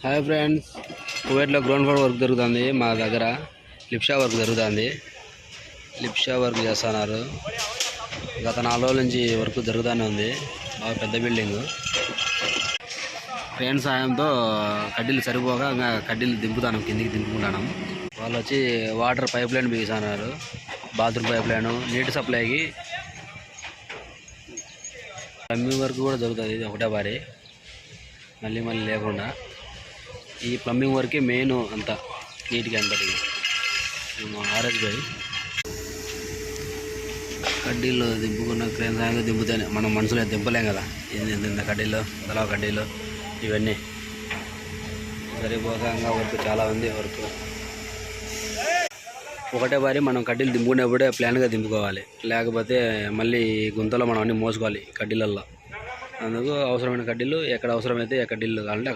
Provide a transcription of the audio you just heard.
Hi friends, కువైట్లో ground floor work జరుగుతుంది. మా దగ్గర లిప్షా వర్క్ జరుగుతుంది. లిప్షా వర్క్ చేస్తున్నారు. గత 4 రోజుల నుంచి వర్క్ జరుగుతూనే ఉంది. బాగా పెద్ద బిల్డింగ్. క్రేన్ సాయంతో కడ్డీలు సరిపోగా ఇంకా కడ్డీలు దింపుతాను, కిందికి దింపుకుంటాను. వాళ్ళు వచ్చి వాటర్ పైప్ లైన్ బిగిస్తున్నారు. బాత్రూమ్ పైప్ లైన్, నీటి సప్లైకి ప్లంబింగ్ వర్క్ కూడా జరుగుతుంది. ఇది ఒకటే బారి మళ్ళీ లేకుండా ఈ ప్లంబింగ్ వర్కే మెయిన్. అంతా నీట్గా అంతటి ఆర్ఎస్ బై కడ్డీలు దింపుకున్న క్రేన్ సాయంగా దింపుతానే మనం మనుషులు దింపలేం కదా. ఇంత కడ్డీలు, తలా కడ్డీలు ఇవన్నీ సరిపోగా వర్క్ చాలా ఉంది. వర్క్ ఒకటే బారి మనం కడ్డీలు దింపుకునేప్పుడే ప్లాన్గా దింపుకోవాలి, లేకపోతే మళ్ళీ గుంతలో మనం అన్నీ మోసుకోవాలి కడ్డీలల్లో. అందుకు అవసరమైన కడ్డీలు ఎక్కడ అవసరమైతే కడ్డీలు కావాలంటే